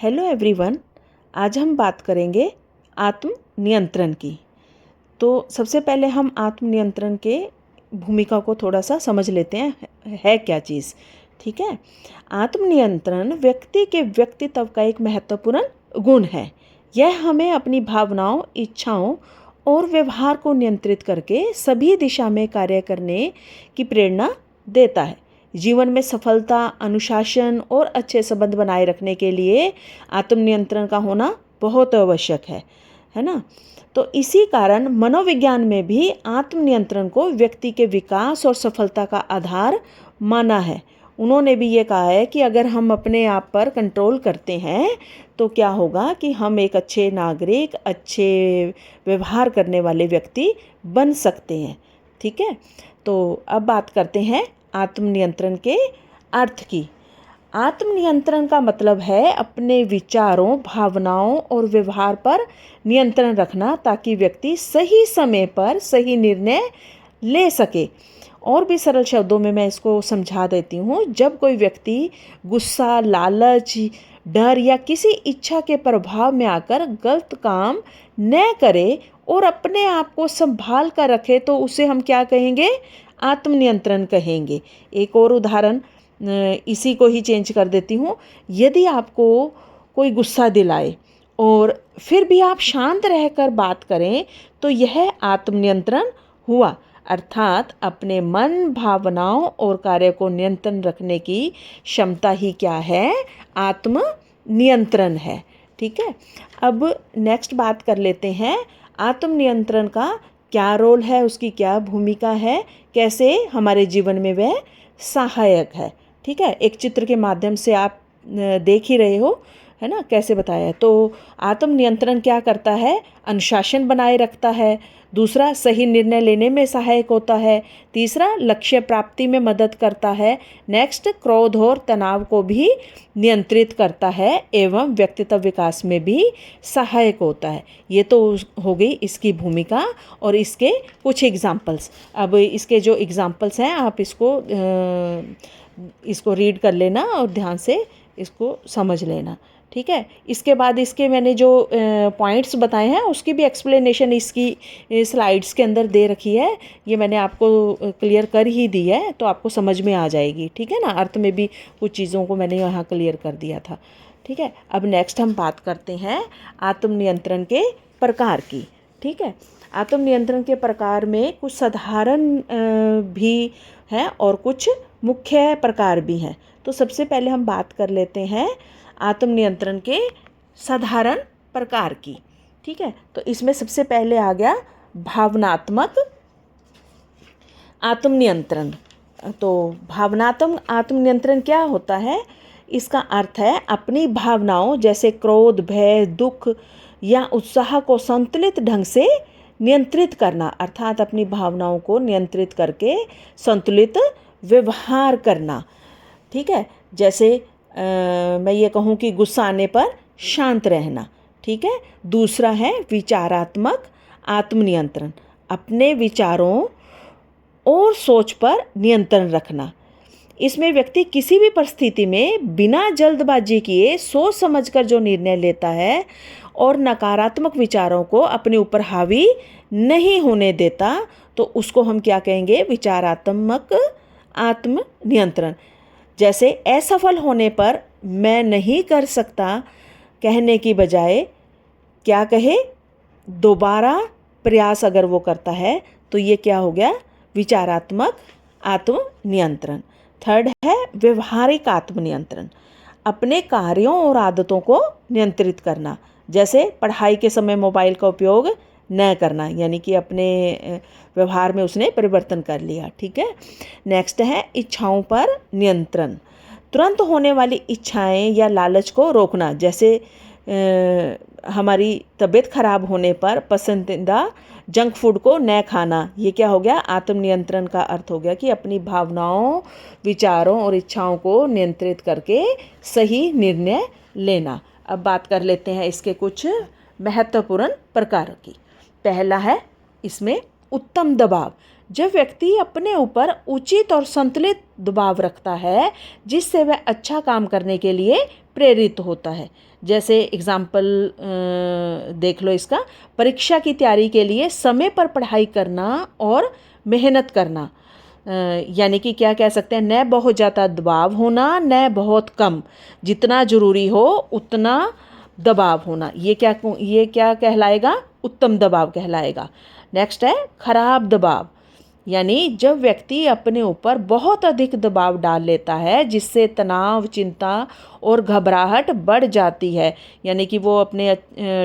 Hello everyone. आज हम बात करेंगे आत्म नियंत्रण की। तो सबसे पहले हम आत्म नियंत्रण के भूमिका को थोड़ा सा समझ लेते हैं, है क्या चीज़। ठीक है, आत्म नियंत्रण व्यक्ति के व्यक्तित्व का एक महत्वपूर्ण गुण है। यह हमें अपनी भावनाओं, इच्छाओं और व्यवहार को नियंत्रित करके सभी दिशा में कार्य करने की प्रेरणा देता है। जीवन में सफलता, अनुशासन और अच्छे संबंध बनाए रखने के लिए आत्म नियंत्रण का होना बहुत आवश्यक है ना। तो इसी कारण मनोविज्ञान में भी आत्म नियंत्रण को व्यक्ति के विकास और सफलता का आधार माना है। उन्होंने भी ये कहा है कि अगर हम अपने आप पर कंट्रोल करते हैं तो क्या होगा कि हम एक अच्छे नागरिक, अच्छे व्यवहार करने वाले व्यक्ति बन सकते हैं। ठीक है, तो अब बात करते हैं आत्म नियंत्रण के अर्थ की। आत्म नियंत्रण का मतलब है अपने विचारों, भावनाओं और व्यवहार पर नियंत्रण रखना ताकि व्यक्ति सही समय पर सही निर्णय ले सके। और भी सरल शब्दों में मैं इसको समझा देती हूँ। जब कोई व्यक्ति गुस्सा, लालच, डर या किसी इच्छा के प्रभाव में आकर गलत काम न करे और अपने आप को संभाल कर रखे तो उसे हम क्या कहेंगे? आत्म नियंत्रण कहेंगे। एक और उदाहरण इसी को ही चेंज कर देती हूँ। यदि आपको कोई गुस्सा दिलाए और फिर भी आप शांत रहकर बात करें तो यह आत्म नियंत्रण हुआ। अर्थात अपने मन, भावनाओं और कार्य को नियंत्रण रखने की क्षमता ही क्या है? आत्म नियंत्रण है। ठीक है, अब नेक्स्ट बात कर लेते हैं आत्म नियंत्रण का क्या रोल है, उसकी क्या भूमिका है, कैसे हमारे जीवन में वह सहायक है। ठीक है, एक चित्र के माध्यम से आप देख ही रहे हो, है ना, कैसे बताया है। तो आत्म नियंत्रण क्या करता है? अनुशासन बनाए रखता है। दूसरा, सही निर्णय लेने में सहायक होता है। तीसरा, लक्ष्य प्राप्ति में मदद करता है। नेक्स्ट, क्रोध और तनाव को भी नियंत्रित करता है एवं व्यक्तित्व विकास में भी सहायक होता है। ये तो हो गई इसकी भूमिका और इसके कुछ एग्जाम्पल्स। अब इसके जो एग्जाम्पल्स हैं आप इसको रीड कर लेना और ध्यान से इसको समझ लेना। ठीक है, इसके बाद इसके मैंने जो पॉइंट्स बताए हैं उसकी भी एक्सप्लेनेशन इसकी स्लाइड्स के अंदर दे रखी है। ये मैंने आपको क्लियर कर ही दी है तो आपको समझ में आ जाएगी। ठीक है ना, अर्थ में भी कुछ चीज़ों को मैंने यहाँ क्लियर कर दिया था। ठीक है, अब नेक्स्ट हम बात करते हैं आत्म नियंत्रण के प्रकार की। ठीक है, आत्म नियंत्रण के प्रकार में कुछ साधारण भी हैं और कुछ मुख्य प्रकार भी हैं। तो सबसे पहले हम बात कर लेते हैं आत्म नियंत्रण के साधारण प्रकार की। ठीक है, तो इसमें सबसे पहले आ गया भावनात्मक आत्म नियंत्रण। तो भावनात्मक आत्म नियंत्रण क्या होता है? इसका अर्थ है अपनी भावनाओं जैसे क्रोध, भय, दुख या उत्साह को संतुलित ढंग से नियंत्रित करना। अर्थात अपनी भावनाओं को नियंत्रित करके संतुलित व्यवहार करना। ठीक है, जैसे मैं ये कहूँ कि गुस्सा आने पर शांत रहना। ठीक है, दूसरा है विचारात्मक आत्म नियंत्रण। अपने विचारों और सोच पर नियंत्रण रखना। इसमें व्यक्ति किसी भी परिस्थिति में बिना जल्दबाजी किए सोच समझकर जो निर्णय लेता है और नकारात्मक विचारों को अपने ऊपर हावी नहीं होने देता तो उसको हम क्या कहेंगे? विचारात्मक आत्म नियंत्रण। जैसे असफल होने पर मैं नहीं कर सकता कहने की बजाय क्या कहे? दोबारा प्रयास अगर वो करता है तो ये क्या हो गया? विचारात्मक आत्म नियंत्रण। थर्ड है व्यवहारिक आत्म नियंत्रण। अपने कार्यों और आदतों को नियंत्रित करना। जैसे पढ़ाई के समय मोबाइल का उपयोग न करना, यानी कि अपने व्यवहार में उसने परिवर्तन कर लिया। ठीक है, नेक्स्ट है इच्छाओं पर नियंत्रण। तुरंत होने वाली इच्छाएं या लालच को रोकना। जैसे हमारी तबीयत खराब होने पर पसंदीदा जंक फूड को न खाना। ये क्या हो गया? आत्म नियंत्रण का अर्थ हो गया कि अपनी भावनाओं, विचारों और इच्छाओं को नियंत्रित करके सही निर्णय लेना। अब बात कर लेते हैं इसके कुछ महत्वपूर्ण प्रकारों की। पहला है इसमें उत्तम दबाव। जब व्यक्ति अपने ऊपर उचित और संतुलित दबाव रखता है जिससे वह अच्छा काम करने के लिए प्रेरित होता है। जैसे एग्जाम्पल देख लो इसका, परीक्षा की तैयारी के लिए समय पर पढ़ाई करना और मेहनत करना, यानी कि क्या कह सकते हैं, न बहुत ज़्यादा दबाव होना न बहुत कम, जितना ज़रूरी हो उतना दबाव होना, ये क्या कहलाएगा, उत्तम दबाव कहलाएगा। नेक्स्ट है खराब दबाव, यानी जब व्यक्ति अपने ऊपर बहुत अधिक दबाव डाल लेता है जिससे तनाव, चिंता और घबराहट बढ़ जाती है, यानी कि वो अपने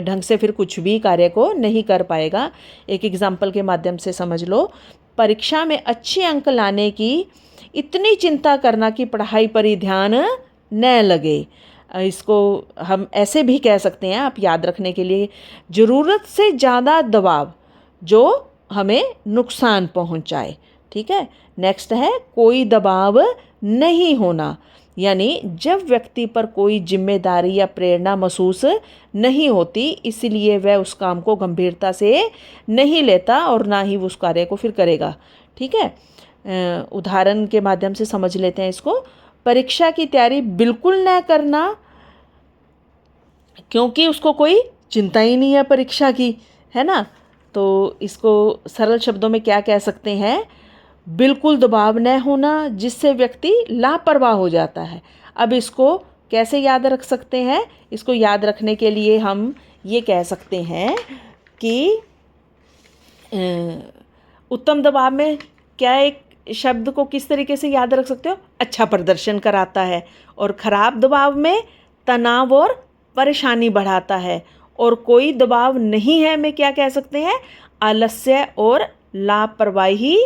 ढंग से फिर कुछ भी कार्य को नहीं कर पाएगा। एक एग्जाम्पल के माध्यम से समझ लो, परीक्षा में अच्छे अंक लाने की इतनी चिंता करना कि पढ़ाई पर ही ध्यान न लगे। इसको हम ऐसे भी कह सकते हैं, आप याद रखने के लिए, ज़रूरत से ज़्यादा दबाव जो हमें नुकसान पहुंचाए। ठीक है। नेक्स्ट है कोई दबाव नहीं होना, यानी जब व्यक्ति पर कोई जिम्मेदारी या प्रेरणा महसूस नहीं होती, इसलिए वह उस काम को गंभीरता से नहीं लेता और ना ही उस कार्य को फिर करेगा। ठीक है। उदाहरण के माध्यम से समझ लेते हैं इसको। परीक्षा की तैयारी बिल्कुल न करना, क्योंकि उसको कोई चिंता ही नहीं है परीक्षा की, है ना। तो इसको सरल शब्दों में क्या कह सकते हैं, बिल्कुल दबाव न होना जिससे व्यक्ति लापरवाह हो जाता है। अब इसको कैसे याद रख सकते हैं, इसको याद रखने के लिए हम ये कह सकते हैं कि उत्तम दबाव में क्या, एक शब्द को किस तरीके से याद रख सकते हो, अच्छा प्रदर्शन कराता है, और खराब दबाव में तनाव और परेशानी बढ़ाता है, और कोई दबाव नहीं है में क्या कह सकते हैं, आलस्य और लापरवाही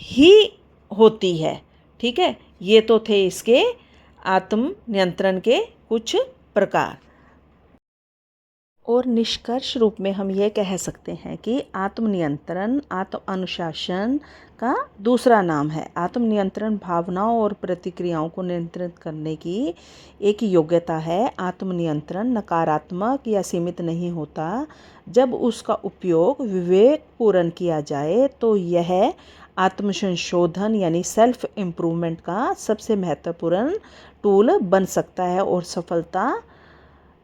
ही होती है। ठीक है। ये तो थे इसके आत्म नियंत्रण के कुछ प्रकार। और निष्कर्ष रूप में हम ये कह सकते हैं कि आत्मनियंत्रण आत्म अनुशासन का दूसरा नाम है। आत्मनियंत्रण भावनाओं और प्रतिक्रियाओं को नियंत्रित करने की एक योग्यता है। आत्मनियंत्रण नकारात्मक या सीमित नहीं होता। जब उसका उपयोग विवेकपूर्ण किया जाए तो यह आत्मसंशोधन यानी सेल्फ इम्प्रूवमेंट का सबसे महत्वपूर्ण टूल बन सकता है, और सफलता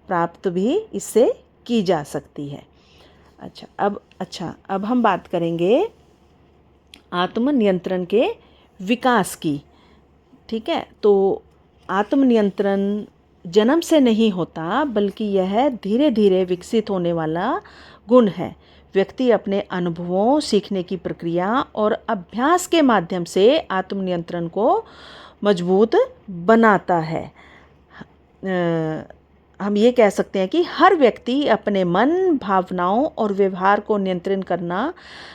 प्राप्त भी इससे की जा सकती है। अब हम बात करेंगे आत्मनियंत्रण के विकास की। ठीक है। तो आत्मनियंत्रण जन्म से नहीं होता, बल्कि यह धीरे धीरे विकसित होने वाला गुण है। व्यक्ति अपने अनुभवों, सीखने की प्रक्रिया और अभ्यास के माध्यम से आत्मनियंत्रण को मजबूत बनाता है। हम ये कह सकते हैं कि हर व्यक्ति अपने मन, भावनाओं और व्यवहार को नियंत्रण करना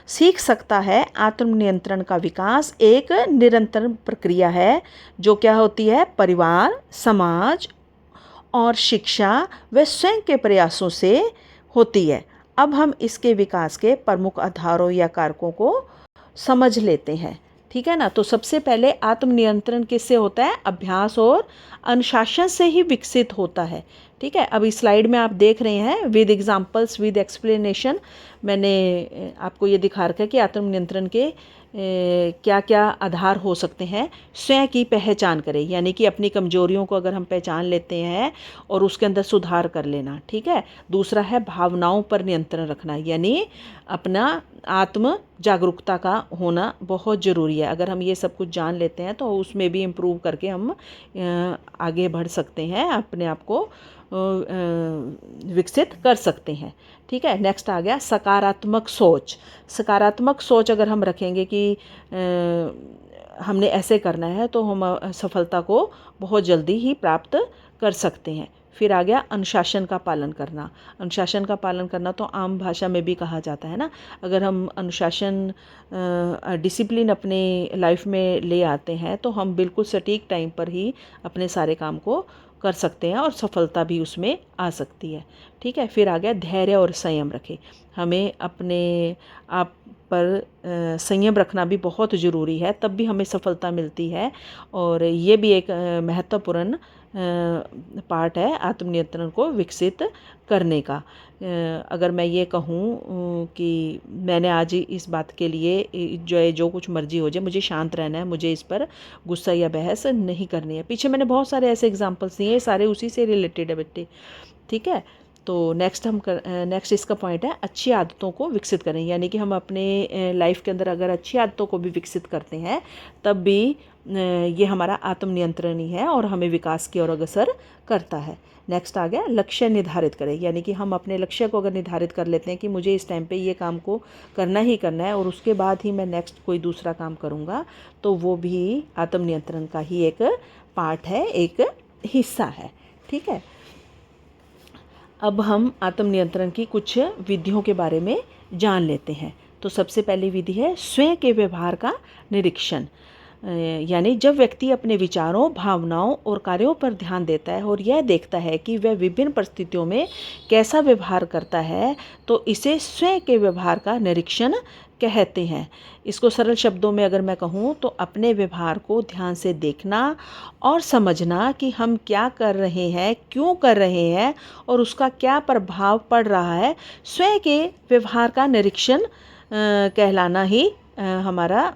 सीख सकता है। आत्मनियंत्रण का विकास एक निरंतर प्रक्रिया है जो क्या होती है, परिवार, समाज और शिक्षा व स्वयं के प्रयासों से होती है। अब हम इसके विकास के प्रमुख आधारों या कारकों को समझ लेते हैं। ठीक है ना। तो सबसे पहले आत्मनियंत्रण किससे होता है, अभ्यास और अनुशासन से ही विकसित होता है। ठीक है। अब इस स्लाइड में आप देख रहे हैं विद एग्जांपल्स विद एक्सप्लेनेशन, मैंने आपको ये दिखा रखा है कि आत्मनियंत्रण के क्या क्या आधार हो सकते हैं। स्वयं की पहचान करें, यानी कि अपनी कमजोरियों को अगर हम पहचान लेते हैं और उसके अंदर सुधार कर लेना। ठीक है। दूसरा है भावनाओं पर नियंत्रण रखना, यानी अपना आत्म जागरूकता का होना बहुत ज़रूरी है। अगर हम ये सब कुछ जान लेते हैं तो उसमें भी इम्प्रूव करके हम आगे बढ़ सकते हैं, अपने आप को विकसित कर सकते हैं। ठीक है। नेक्स्ट आ गया सकारात्मक सोच। सकारात्मक सोच अगर हम रखेंगे कि हमने ऐसे करना है तो हम सफलता को बहुत जल्दी ही प्राप्त कर सकते हैं। फिर आ गया अनुशासन का पालन करना। अनुशासन का पालन करना तो आम भाषा में भी कहा जाता है ना। अगर हम अनुशासन डिसिप्लिन अपने लाइफ में ले आते हैं तो हम बिल्कुल सटीक टाइम पर ही अपने सारे काम को कर सकते हैं और सफलता भी उसमें आ सकती है। ठीक है। फिर आ गया धैर्य और संयम रखें। हमें अपने आप पर संयम रखना भी बहुत ज़रूरी है, तब भी हमें सफलता मिलती है। और ये भी एक महत्वपूर्ण पार्ट है आत्मनियंत्रण को विकसित करने का। अगर मैं ये कहूँ कि मैंने आज इस बात के लिए जो कुछ मर्जी हो जाए, मुझे शांत रहना है, मुझे इस पर गुस्सा या बहस नहीं करनी है। पीछे मैंने बहुत सारे ऐसे एग्जांपल्स दिए, सारे उसी से रिलेटेड है बेटे, ठीक है। तो नेक्स्ट इसका पॉइंट है अच्छी आदतों को विकसित करें, यानी कि हम अपने लाइफ के अंदर अगर अच्छी आदतों को भी विकसित करते हैं तब भी ये हमारा आत्मनियंत्रण ही है और हमें विकास की ओर अग्रसर करता है। नेक्स्ट आ गया लक्ष्य निर्धारित करें, यानी कि हम अपने लक्ष्य को अगर निर्धारित कर लेते हैं कि मुझे इस टाइम पे ये काम को करना ही करना है और उसके बाद ही मैं नेक्स्ट कोई दूसरा काम करूँगा, तो वो भी आत्मनियंत्रण का ही एक पार्ट है, एक हिस्सा है, ठीक है। अब हम आत्मनियंत्रण की कुछ विधियों के बारे में जान लेते हैं। तो सबसे पहली विधि है स्वयं के व्यवहार का निरीक्षण, यानी जब व्यक्ति अपने विचारों, भावनाओं और कार्यों पर ध्यान देता है और यह देखता है कि वह विभिन्न परिस्थितियों में कैसा व्यवहार करता है, तो इसे स्वयं के व्यवहार का निरीक्षण कहते हैं। इसको सरल शब्दों में अगर मैं कहूँ तो अपने व्यवहार को ध्यान से देखना और समझना कि हम क्या कर रहे हैं, क्यों कर रहे हैं और उसका क्या प्रभाव पड़ रहा है। स्वयं के व्यवहार का निरीक्षण कहलाना ही हमारा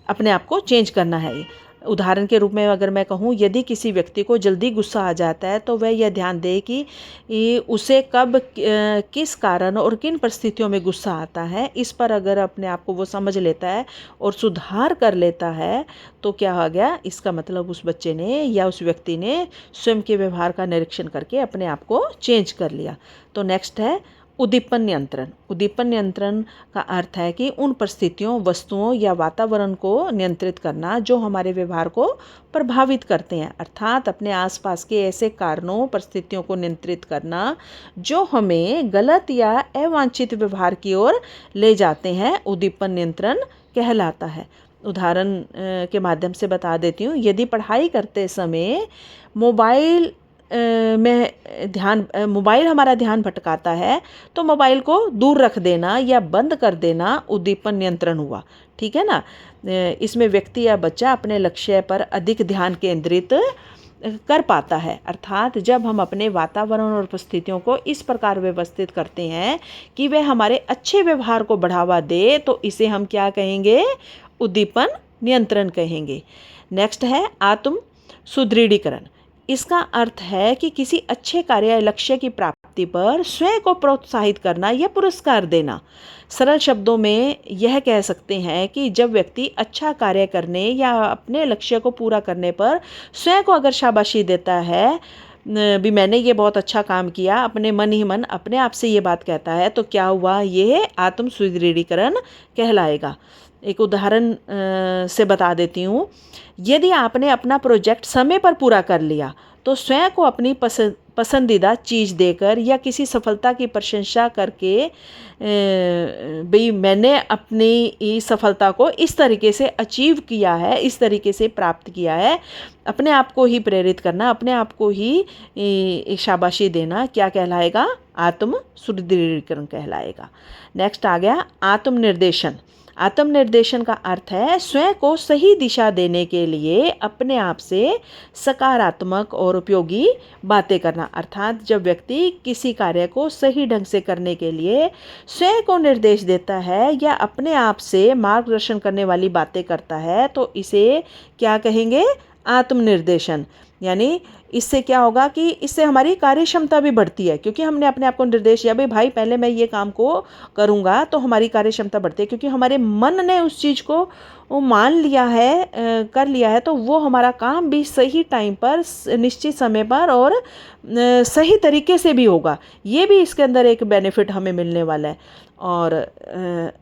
अपने आप को चेंज करना है। उदाहरण के रूप में अगर मैं कहूँ, यदि किसी व्यक्ति को जल्दी गुस्सा आ जाता है तो वह यह ध्यान दे कि उसे कब किस कारण और किन परिस्थितियों में गुस्सा आता है। इस पर अगर अपने आप को वो समझ लेता है और सुधार कर लेता है तो क्या हो गया, इसका मतलब उस बच्चे ने या उस व्यक्ति ने स्वयं के व्यवहार का निरीक्षण करके अपने आप को चेंज कर लिया। तो नेक्स्ट है उद्दीपन नियंत्रण। उद्दीपन नियंत्रण का अर्थ है कि उन परिस्थितियों, वस्तुओं या वातावरण को नियंत्रित करना जो हमारे व्यवहार को प्रभावित करते हैं, अर्थात अपने आसपास के ऐसे कारणों, परिस्थितियों को नियंत्रित करना जो हमें गलत या अवांछित व्यवहार की ओर ले जाते हैं, उद्दीपन नियंत्रण कहलाता है। उदाहरण के माध्यम से बता देती हूँ। यदि पढ़ाई करते समय मोबाइल हमारा ध्यान भटकाता है तो मोबाइल को दूर रख देना या बंद कर देना उद्दीपन नियंत्रण हुआ, ठीक है ना। इसमें व्यक्ति या बच्चा अपने लक्ष्य पर अधिक ध्यान केंद्रित कर पाता है, अर्थात जब हम अपने वातावरण और परिस्थितियों को इस प्रकार व्यवस्थित करते हैं कि वे हमारे अच्छे व्यवहार को बढ़ावा दे, तो इसे हम क्या कहेंगे, उद्दीपन नियंत्रण कहेंगे। नेक्स्ट है आत्म सुदृढ़ीकरण। इसका अर्थ है कि किसी अच्छे कार्य या लक्ष्य की प्राप्ति पर स्वयं को प्रोत्साहित करना या पुरस्कार देना। सरल शब्दों में यह कह सकते हैं कि जब व्यक्ति अच्छा कार्य करने या अपने लक्ष्य को पूरा करने पर स्वयं को अगर शाबाशी देता है, भी मैंने ये बहुत अच्छा काम किया, अपने मन ही मन अपने आप से ये बात कहता है, तो क्या हुआ, ये आत्म सुदृढ़ीकरण कहलाएगा। एक उदाहरण से बता देती हूँ। यदि आपने अपना प्रोजेक्ट समय पर पूरा कर लिया तो स्वयं को अपनी पसंदीदा चीज़ देकर या किसी सफलता की प्रशंसा करके भाई मैंने अपनी इस सफलता को इस तरीके से अचीव किया है, इस तरीके से प्राप्त किया है, अपने आप को ही प्रेरित करना, अपने आप को ही शाबाशी देना, क्या कहलाएगा, आत्म सुदृढ़ीकरण कहलाएगा। नेक्स्ट आ गया आत्मनिर्देशन। आत्मनिर्देशन का अर्थ है स्वयं को सही दिशा देने के लिए अपने आप से सकारात्मक और उपयोगी बातें करना, अर्थात जब व्यक्ति किसी कार्य को सही ढंग से करने के लिए स्वयं को निर्देश देता है या अपने आप से मार्गदर्शन करने वाली बातें करता है, तो इसे क्या कहेंगे, आत्मनिर्देशन। यानी इससे क्या होगा कि इससे हमारी कार्य क्षमता भी बढ़ती है, क्योंकि हमने अपने आप को निर्देश दिया, भाई पहले मैं ये काम को करूँगा, तो हमारी कार्य क्षमता बढ़ती है, क्योंकि हमारे मन ने उस चीज़ को मान लिया है, कर लिया है, तो वो हमारा काम भी सही टाइम पर, निश्चित समय पर और सही तरीके से भी होगा। ये भी इसके अंदर एक बेनिफिट हमें मिलने वाला है। और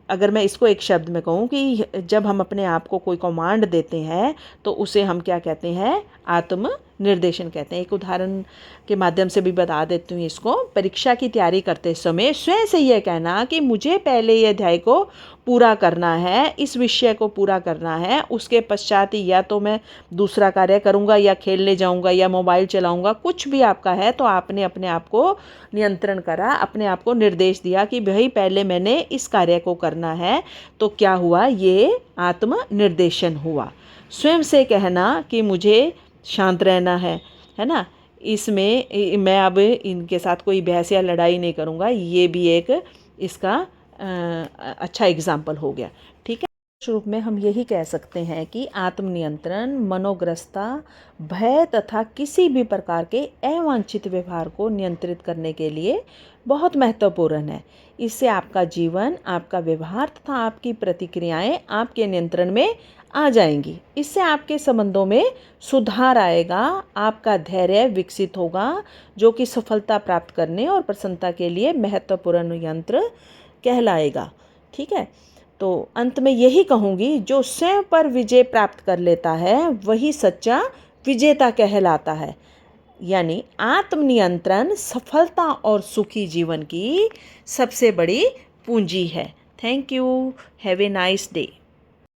अगर मैं इसको एक शब्द में कहूँ कि जब हम अपने आप को कोई कमांड देते हैं तो उसे हम क्या कहते हैं, आत्म निर्देशन कहते हैं। एक उदाहरण के माध्यम से भी बता देती हूँ इसको। परीक्षा की तैयारी करते समय स्वयं से यह कहना कि मुझे पहले ये अध्याय को पूरा करना है, इस विषय को पूरा करना है, उसके पश्चात या तो मैं दूसरा कार्य करूँगा या खेलने जाऊँगा या मोबाइल चलाऊँगा, कुछ भी आपका है, तो आपने अपने आप को नियंत्रण करा, अपने आप को निर्देश दिया कि भाई पहले मैंने इस कार्य को करना है, तो क्या हुआ, ये आत्म निर्देशन हुआ। स्वयं से कहना कि मुझे शांत रहना है ना, इसमें मैं अब इनके साथ कोई बहस या लड़ाई नहीं करूँगा, ये भी एक इसका अच्छा एग्जाम्पल हो गया। ठीक है, रूप में हम यही कह सकते हैं कि आत्मनियंत्रण मनोग्रस्ता, भय तथा किसी भी प्रकार के अवांछित व्यवहार को नियंत्रित करने के लिए बहुत महत्वपूर्ण है। इससे आपका जीवन, आपका व्यवहार तथा आपकी प्रतिक्रियाएं आपके नियंत्रण में आ जाएंगी। इससे आपके संबंधों में सुधार आएगा, आपका धैर्य विकसित होगा, जो कि सफलता प्राप्त करने और प्रसन्नता के लिए महत्वपूर्ण यंत्र कहलाएगा। ठीक है, तो अंत में यही कहूँगी, जो स्वयं पर विजय प्राप्त कर लेता है वही सच्चा विजेता कहलाता है। यानी आत्मनियंत्रण सफलता और सुखी जीवन की सबसे बड़ी पूंजी है। Thank you. Have a nice day.